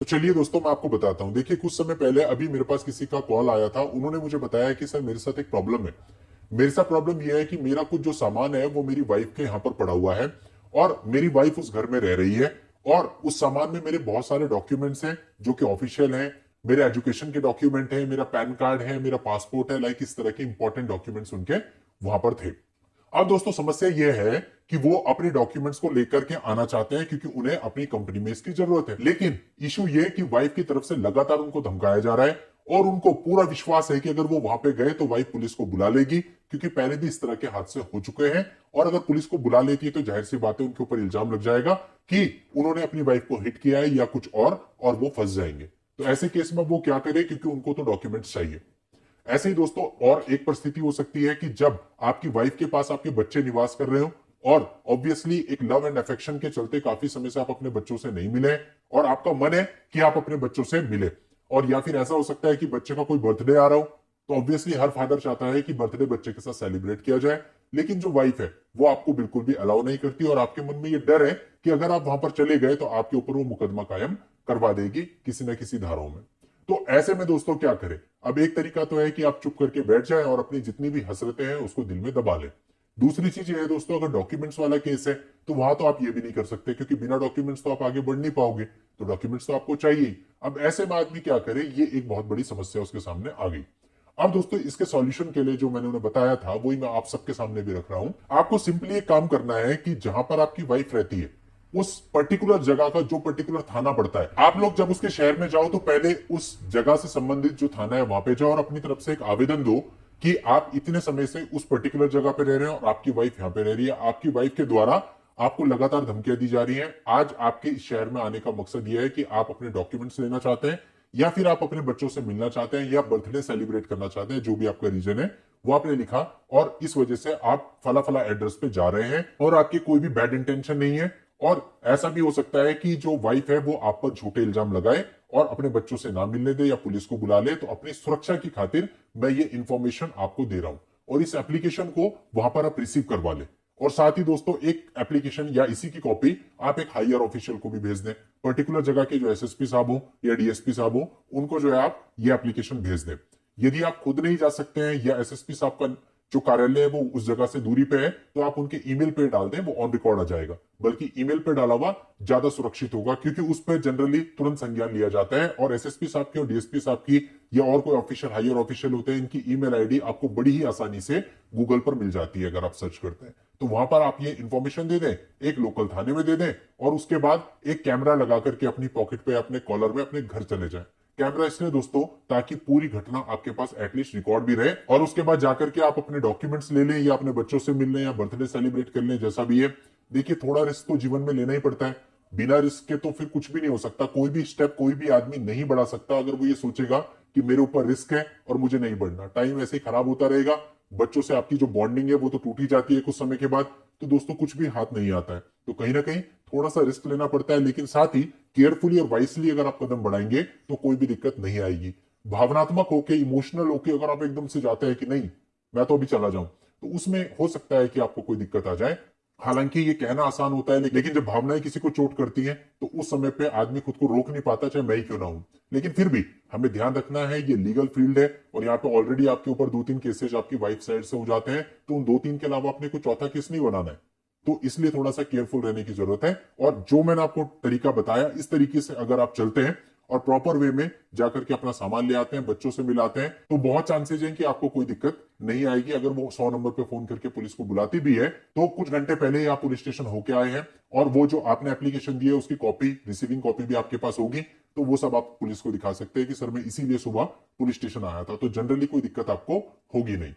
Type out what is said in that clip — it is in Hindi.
तो चलिए दोस्तों मैं आपको बताता हूँ। देखिए कुछ समय पहले अभी मेरे पास किसी का कॉल आया था। उन्होंने मुझे बताया कि सर मेरे साथ एक प्रॉब्लम है। मेरे साथ प्रॉब्लम यह है कि मेरा कुछ जो सामान है वो मेरी वाइफ के यहाँ पर पड़ा हुआ है और मेरी वाइफ उस घर में रह रही है और उस सामान में मेरे बहुत सारे डॉक्यूमेंट्स हैं जो कि ऑफिशियल हैं। मेरे एजुकेशन के डॉक्यूमेंट है, मेरा पैन कार्ड है, मेरा पासपोर्ट है, लाइक इस तरह के इंपॉर्टेंट डॉक्यूमेंट्स उनके वहां पर थे। अब दोस्तों समस्या यह है कि वो अपने डॉक्यूमेंट्स को लेकर के आना चाहते हैं क्योंकि उन्हें अपनी कंपनी में इसकी जरूरत है। लेकिन इशू ये कि वाइफ की तरफ से लगातार उनको धमकाया जा रहा है और उनको पूरा विश्वास है कि अगर वो वहां पे गए तो वाइफ पुलिस को बुला लेगी, क्योंकि पहले भी इस तरह के हादसे हो चुके हैं। और अगर पुलिस को बुला लेती है तो जाहिर सी बात है उनके ऊपर इल्जाम लग जाएगा कि उन्होंने अपनी वाइफ को हिट किया है या कुछ और वो फंस जाएंगे। तो ऐसे केस में वो क्या करे, क्योंकि उनको तो डॉक्यूमेंट्स चाहिए। ऐसे ही दोस्तों और एक परिस्थिति हो सकती है कि जब आपकी वाइफ के पास आपके बच्चे निवास कर रहे हो और ऑब्वियसली एक लव एंड अफेक्शन के चलते काफी समय से आप अपने बच्चों से नहीं मिले और आपका मन है कि आप अपने बच्चों से मिले। और या फिर ऐसा हो सकता है कि बच्चे का कोई बर्थडे आ रहा हो, तो ऑब्वियसली हर फादर चाहता है कि बर्थडे बच्चे के साथ सेलिब्रेट किया जाए। लेकिन जो वाइफ है वो आपको बिल्कुल भी अलाउ नहीं करती और आपके मन में ये डर है कि अगर आप वहां पर चले गए तो आपके ऊपर वो मुकदमा कायम करवा देगी किसी न किसी धाराओं में। तो ऐसे में दोस्तों क्या करें? अब एक तरीका तो है कि आप चुप करके बैठ जाएं और अपनी जितनी भी हसरतें हैं उसको दिल में दबा लें। दूसरी चीज ये है दोस्तों, अगर डॉक्यूमेंट्स वाला केस है तो वहां तो आप ये भी नहीं कर सकते, क्योंकि बिना डॉक्यूमेंट्स तो आप आगे बढ़ नहीं पाओगे। तो डॉक्यूमेंट्स तो आपको चाहिए। अब ऐसे में आदमी क्या करे, ये एक बहुत बड़ी समस्या उसके सामने आ गई। अब दोस्तों इसके सॉल्यूशन के लिए जो मैंने उन्हें बताया था वही मैं आप सबके सामने भी रख रहा हूं। आपको सिंपली एक काम करना है कि जहां पर आपकी वाइफ रहती है उस पर्टिकुलर जगह का जो पर्टिकुलर थाना पड़ता है, आप लोग जब उसके शहर में जाओ तो पहले उस जगह से संबंधित जो थाना है वहां पे जाओ और अपनी तरफ से एक आवेदन दो कि आप इतने समय से उस पर्टिकुलर जगह पे रह रहे हैं और आपकी वाइफ यहाँ पे रह रही है। आपकी वाइफ के द्वारा आपको लगातार धमकियां दी जा रही हैं। आज आपके इस शहर में आने का मकसद यह है कि आप अपने डॉक्यूमेंट्स लेना चाहते हैं या फिर आप अपने बच्चों से मिलना चाहते हैं या बर्थडे सेलिब्रेट करना चाहते हैं, जो भी आपका रीजन है वो आपने लिखा और इस वजह से आप फला फला एड्रेस पे जा रहे हैं और आपकी कोई भी बैड इंटेंशन नहीं है। और ऐसा भी हो सकता है कि जो वाइफ है वो आप पर झूठे इल्जाम लगाए और अपने बच्चों से ना मिलने दे या पुलिस को बुला ले। तो अपनी सुरक्षा की खातिर मैं ये इंफॉर्मेशन आपको दे रहा हूं और इस एप्लीकेशन को वहां पर आप रिसीव करवा ले। और साथ ही दोस्तों एक एप्लीकेशन या इसी की कॉपी आप एक हायर ऑफिशियल को भी भेज दें। पर्टिकुलर जगह के जो एसएसपी साहब हो या डीएसपी साहब हो उनको जो है आप ये एप्लीकेशन भेज दें। यदि आप खुद नहीं जा सकते हैं या एसएसपी साहब का जो कार्यालय है वो उस जगह से दूरी पे है, तो आप उनके ईमेल पे डाल दें, वो ऑन रिकॉर्ड आ जाएगा। बल्कि ईमेल पे डाला हुआ ज्यादा सुरक्षित होगा, क्योंकि उस पर जनरली तुरंत संज्ञान लिया जाता है और एसएसपी साहब की और डीएसपी साहब की या और कोई ऑफिशियल हायर ऑफिशियल होते हैं, इनकी ईमेल आईडी आपको बड़ी ही आसानी से गूगल पर मिल जाती है अगर आप सर्च करते हैं। तो वहां पर आप ये इंफॉर्मेशन दे दें, एक लोकल थाने में दे दें और उसके बाद एक कैमरा लगा करके अपनी पॉकेट पे अपने कॉलर में अपने घर चले जाएं। कैमरा इसलिए दोस्तों ताकि पूरी घटना आपके पास एटलीस्ट रिकॉर्ड भी रहे और उसके बाद जाकर के आप अपने डॉक्यूमेंट्स ले लें या अपने बच्चों से मिल लें या बर्थडे सेलिब्रेट कर लें, जैसा भी है। देखिए थोड़ा रिस्क तो जीवन में लेना ही पड़ता है। बिना रिस्क के तो फिर कुछ भी नहीं हो सकता। कोई भी स्टेप कोई भी आदमी नहीं बढ़ा सकता अगर वो ये सोचेगा कि मेरे ऊपर रिस्क है और मुझे नहीं बढ़ना। टाइम ऐसे ही खराब होता रहेगा। बच्चों से आपकी जो बॉन्डिंग है वो तो टूटी जाती है कुछ समय के बाद। तो दोस्तों कुछ भी हाथ नहीं आता है, तो कहीं ना कहीं थोड़ा सा रिस्क लेना पड़ता है, लेकिन साथ ही केयरफुली और वाइसली अगर आप कदम बढ़ाएंगे तो कोई भी दिक्कत नहीं आएगी। भावनात्मक होके इमोशनल होके अगर आप एकदम से जाते हैं कि नहीं मैं तो अभी चला जाऊं, तो उसमें हो सकता है कि आपको कोई दिक्कत आ जाए। हालांकि ये कहना आसान होता है, लेकिन जब भावनाएं किसी को चोट करती हैं तो उस समय पे आदमी खुद को रोक नहीं पाता, चाहे मैं ही क्यों ना हूं। लेकिन फिर भी हमें ध्यान रखना है, ये लीगल फील्ड है और यहाँ पे ऑलरेडी आपके ऊपर दो तीन केसेस आपकी वाइफ साइड से हो जाते हैं, तो उन दो तीन के अलावा अपने को चौथा केस नहीं बनाना है। तो इसलिए थोड़ा सा केयरफुल रहने की जरूरत है। और जो मैंने आपको तरीका बताया इस तरीके से अगर आप चलते हैं और प्रॉपर वे में जाकर के अपना सामान ले आते हैं, बच्चों से मिलाते हैं, तो बहुत चांसेज हैं कि आपको कोई दिक्कत नहीं आएगी। अगर वो 100 नंबर पे फोन करके पुलिस को बुलाती भी है तो कुछ घंटे पहले ही आप पुलिस स्टेशन होके आए हैं और वो जो आपने एप्लीकेशन दी है उसकी कॉपी, रिसीविंग कॉपी भी आपके पास होगी, तो वो सब आप पुलिस को दिखा सकते हैं कि सर मैं इसीलिए सुबह पुलिस स्टेशन आया था। तो जनरली कोई दिक्कत आपको होगी नहीं।